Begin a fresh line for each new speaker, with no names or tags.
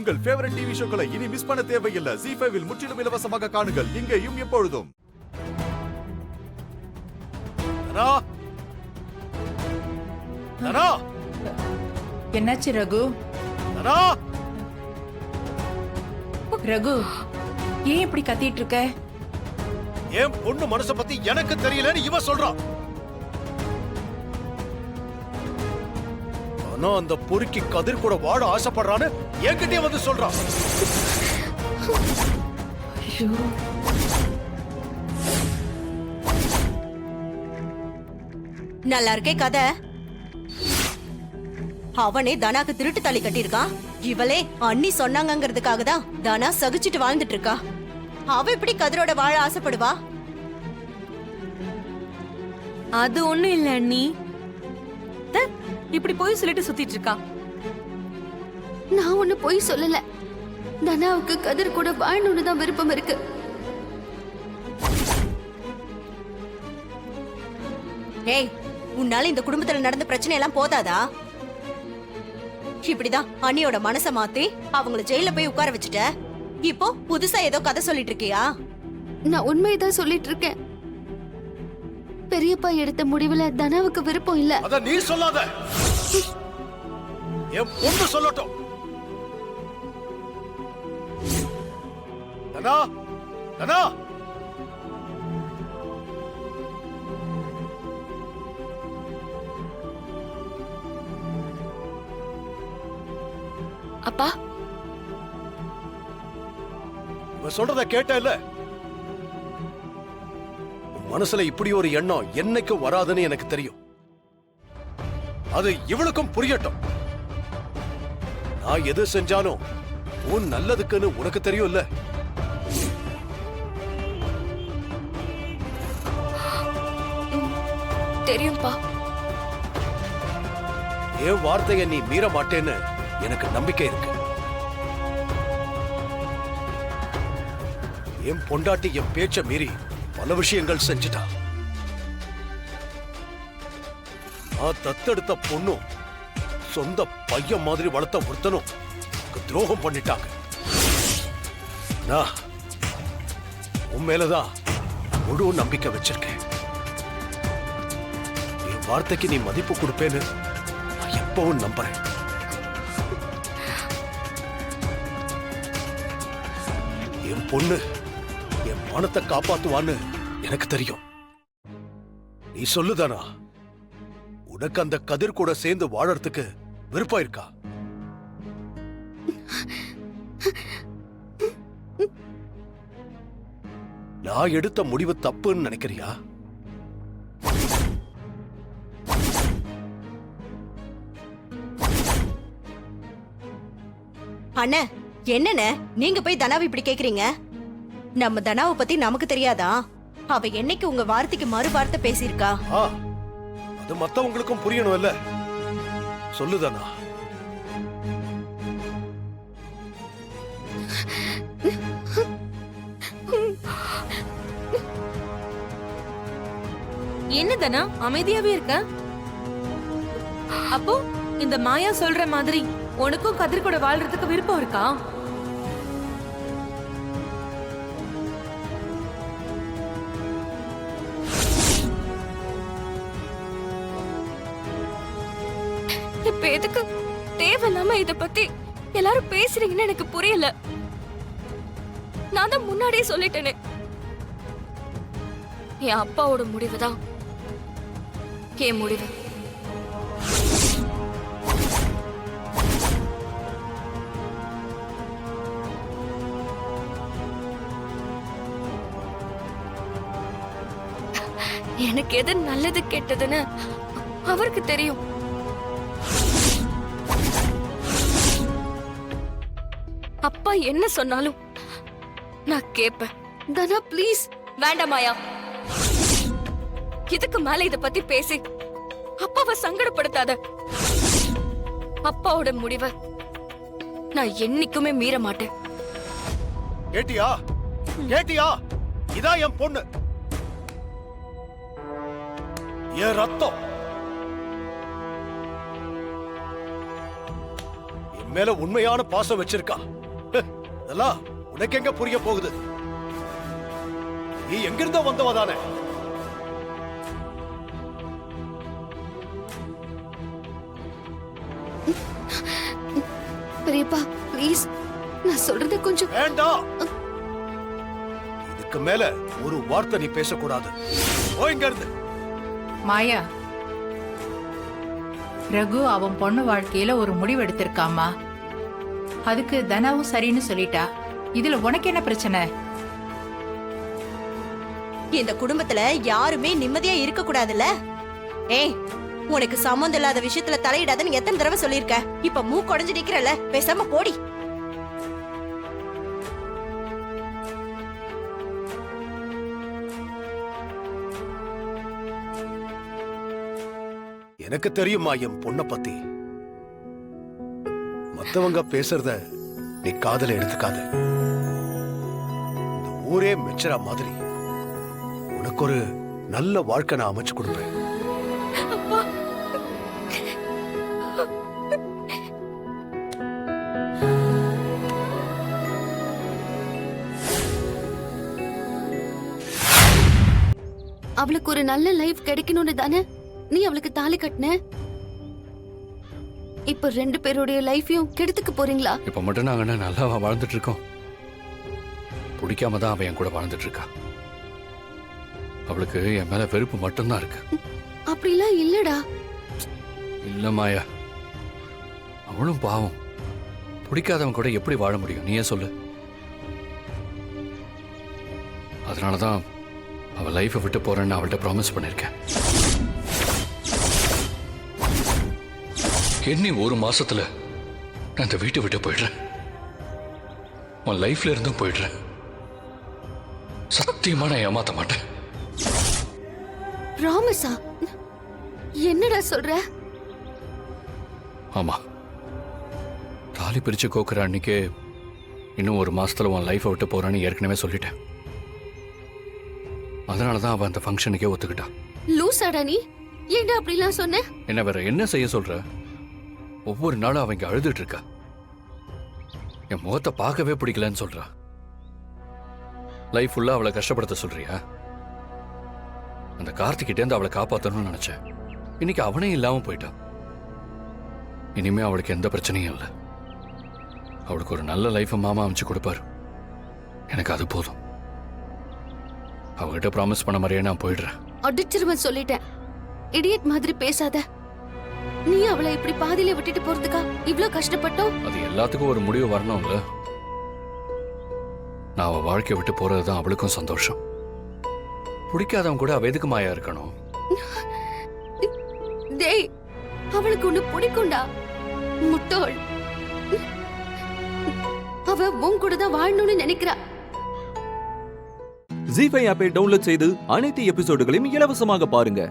உங்கள் favourite TV ஷோக்களை இனி miss பண்ண தேவையில்லை. ZEE5 இல் முற்றிலும் இலவசமாக காணுங்கள். இங்கேயும் எப்பொழுதும்.
என்னாச்சு ரகு? ரகு, ஏன் இப்படி கத்திட்டு இருக்க?
என் பொண்ணு மனச பத்தி எனக்கு தெரியலன்னு இவ சொல்றான். ஆனா அந்த பொறுக்கி கதிர் கூட வாழ ஆசைப்படுறான்னு என்கிட்டயே வந்து சொல்றான்.
நல்லா இருக்கே கதை. அவனே தனாக்கு திருட்டு தாலி கட்டியிருக்கான். இவளே அண்ணி சொன்னாங்கிறதுக்காக தான் தனா சகிச்சிட்டு வாழ்ந்துட்டு இருக்கா. அவ எப்படி கதிரோட வாழ ஆசைப்படுவா?
அது ஒண்ணும் இல்ல அண்ணி. இப்படி போய் சொல்லிட்டு சுத்திட்டு இருக்கா.
நான் ஒண்ணு போய் சொல்லல. தனாவுக்கு கதிர் கூட வாழணும்னு தான் விருப்பம் இருக்கு.
ஏய், உன்னால இந்த குடும்பத்துல நடந்த பிரச்சனை எல்லாம் போதாதா? இப்படிதான் அண்ணியோட மனச மாத்தி அவங்கள ஜெயில போய் உட்கார வச்சுட்ட. இப்போ புதுசா ஏதோ கதை சொல்லிட்டு இருக்கியா?
நான் உண்மைதான் சொல்லிட்டு இருக்கேன். பெரியப்பா எடுத்த முடிவுல தனாவுக்கு விருப்பம் இல்ல.
அத நீ சொல்லாத. என் பொண்ணு சொல்லட்டும். தனா, தனா.
அப்பா,
இவ சொல்றத கேட்ட இல்ல? மனசுல இப்படி ஒரு எண்ணம் என்னைக்கும் வராதுன்னு எனக்கு தெரியும். அது இவளுக்கும் புரியட்டும். நான் எது செஞ்சாலும் உன் நல்லதுக்குன்னு உனக்கு தெரியும் இல்ல?
தெரியும்பா.
என் வார்த்தையை நீ மீற மாட்டேன்னு எனக்கு நம்பிக்கை இருக்கு. என் பொண்டாட்டி என் பேச்ச மீறி பல விஷயங்கள் செஞ்சிட்டா. நான் தத்தெடுத்த பொண்ணும் சொந்த பையன் மாதிரி வளர்த்த ஒருத்தனும் துரோகம் பண்ணிட்டாங்க. நான் உன் மேலதான் முழு நம்பிக்கை வச்சிருக்கேன். என் வார்த்தைக்கு நீ மதிப்பு கொடுப்பேன்னு நான் எப்பவும் நம்புறேன். என் பொண்ணு என் மானத்தை காப்பாத்துவான்னு எனக்கு தெரியும். நீ சொல்லுதானா, உனக்கு அந்த கதிர் கூட சேர்ந்து வாழறதுக்கு விருப்பம் இருக்கா? நான் எடுத்த முடிவு தப்புன்னு நினைக்கிறியா?
அண்ணே, என்னண்ணே நீங்க போய் தனாவை இப்படி கேக்குறீங்க? நம்ம தனாவை பத்தி நமக்கு தெரியாதா? அவ என்னைக்கு உங்க வார்த்தைக்கு மறு வார்த்தை பேசியிருக்கா?
அது மத்தவங்களுக்கும் புரியணும் இல்ல? சொல்லுதானா.
என்னதானா அமைதியாவே இருக்க? அப்போ இந்த மாயா சொல்ற மாதிரி உனக்கும் கதிர் கூட வாழ்றதுக்கு விருப்பம் இருக்கா?
இப்ப எதுக்கு தேவையில்லாம இத பத்தி எல்லாரும் பேசுறீங்கன்னு எனக்கு புரியல. நான் தான் முன்னாடியே சொல்லிட்டேனே, என் அப்பாவோட முடிவுதான் என் முடிவு. எனக்கு எது நல்லது கெட்டதுன்னு அவருக்கு தெரியும். அப்பா என்ன சொன்னாலும் நான் கேட்பேன். தனா ப்ளீஸ். வேண்டாம் மாயா, இதுக்கு மேல இத பத்தி பேசி அப்பாவை சங்கடப்படுத்தாத. அப்பாவோட முடிவை நான் என்னைக்குமே மீற மாட்டேன்.
கேட்டியா? கேட்டியா? இதான் என் பொண்ணு, என் ரத்தம். என் என் மேல உண்மையான பாசம் வச்சிருக்கா. அதெல்லாம் உனக்கு எங்க புரிய போகுது? நீ எங்கிருந்தோ வந்தவதானே.
பெரியப்பா ப்ளீஸ், நான் சொல்றத கொஞ்சம்.
வேண்டாம், இதுக்கு மேல ஒரு வார்த்தை நீ பேசக்கூடாது. இங்க இருந்து.
மாயா, ரகு அவன் பொண்ணு வாழ்க்கையில ஒரு முடிவு எடுத்திருக்காமா. அதுக்கு தனாவும் சரின்னு சொல்லிட்டா. இதுல உனக்கு என்ன பிரச்சனை?
இந்த குடும்பத்துல யாருமே நிம்மதியா இருக்க கூடாதுல்ல? ஏய், உனக்கு சம்மந்தம் இல்லாத விஷயத்துல தலையிடாதன்னு எத்தனை தடவை சொல்லிருக்க? இப்ப மூக்குடைஞ்சு நிக்கிறல, பேசாம போடி.
எனக்கு தெரியுமா என் பொண்ணை பத்தி. மத்தவங்க பேசுறத நீ காதுல எடுத்துக்காத. இந்த ஊரே மெச்சரா மாதிரி உனக்கு ஒரு நல்ல வாழ்க்கை நான் அமைச்சு கொடுப்பேன்.
அவளுக்கு ஒரு நல்ல லைஃப் கிடைக்கணும்னு தானே நீ அவளுக்கு தாலி கட்டின. இப்ப 2 பேருடைய லைஃபையும் கெடுத்துக்க போறீங்களா?
இப்ப மட்டும் நாங்க நல்லா வாழ்ந்துட்டு இருக்கோம். பிடிக்காம தான் அவன் என் கூட வாழ்ந்துட்டு இருக்கா. அவளுக்கு என் மேல வெறுப்பு மட்டும்தான் இருக்கு.
அப்படிலாம் இல்லடா.
இல்ல மாயா, அவளும் பாவம். பிடிக்காதவன் கூட எப்படி வாழ முடியும் நீயே சொல்லு. அதனாலதான் அவ லைஃபை விட்டு போறேன்னு அவள்கிட்ட ப்ராமிஸ் பண்ணிருக்கேன். இன்னி 1 மாசத்துல நான் இந்த வீட்டை விட்டு போயிடுறேன். உன் லைஃப்ல இருந்தும் போயிடுறேன். சத்தியமா நான் ஏமாத்த மாட்டேன்.
ப்ராமிஸா? என்னடா சொல்ற?
ஆமா, தாலி பிரிச்சு கோக்குற அன்னைக்கே இன்னும் 1 மாசத்துல உன் லைஃபை விட்டு போறான்னு ஏற்கனவே சொல்லிட்டேன். அதனாலதான் அவன் அந்த ஃபங்க்ஷனுக்கே ஒத்துக்கிட்டா.
லூசாடா நீ? ஏன்டா அப்படிலாம் சொன்ன?
என்ன வேற என்ன செய்ய சொல்ற? ஒவ்வொரு நாளும் அவங்க அழுதுட்டு இருக்கா. என் முகத்தை பார்க்கவே பிடிக்கலன்னு சொல்றா. லைஃப் ஃபுல்லா அவளை கஷ்டப்படுத்த சொல்றியா? அந்த கார்த்திகிட்டேருந்து அவளை காப்பாத்தணும்னு நினைச்சேன். இன்னைக்கு அவனே இல்லாம போயிட்டான். இனிமே அவளுக்கு எந்த பிரச்சனையும் இல்லை. அவளுக்கு ஒரு நல்ல லைஃப் மாமா அமைச்சு கொடுப்பாரு. எனக்கு அது போதும். அவகிட்ட ப்ராமிஸ் பண்ண மாதிரியே நான் போயிடுறேன்.
அடிச்சிருவன் சொல்லிட்டேன். இடியட் மாதிரி பேசாத. நீ அவளை இப்படி பாதியில விட்டுட்டு போறதுக்கா இவ்ளோ கஷ்டப்பட்டோம்?
அது எல்லாத்துக்கும் ஒரு முடிவு வரணும்ல. நான் அவ வாழ்க்கையை விட்டு போறதுதான் அவளுக்கும் சந்தோஷம். பிடிக்காதவன் கூட அவ எதுக்கு மாயா இருக்கணும்?
டேய், அவளுக்கு ஒண்ணு பிடிக்கும்டா. முட்டோள். அவ உன் கூட தான் வாழணும்னு நினைக்கிறா.
ஜீ5 ஆப்பை டவுன்லோட் செய்து அனைத்து எபிசோடுகளையும் இலவசமாக பாருங்க.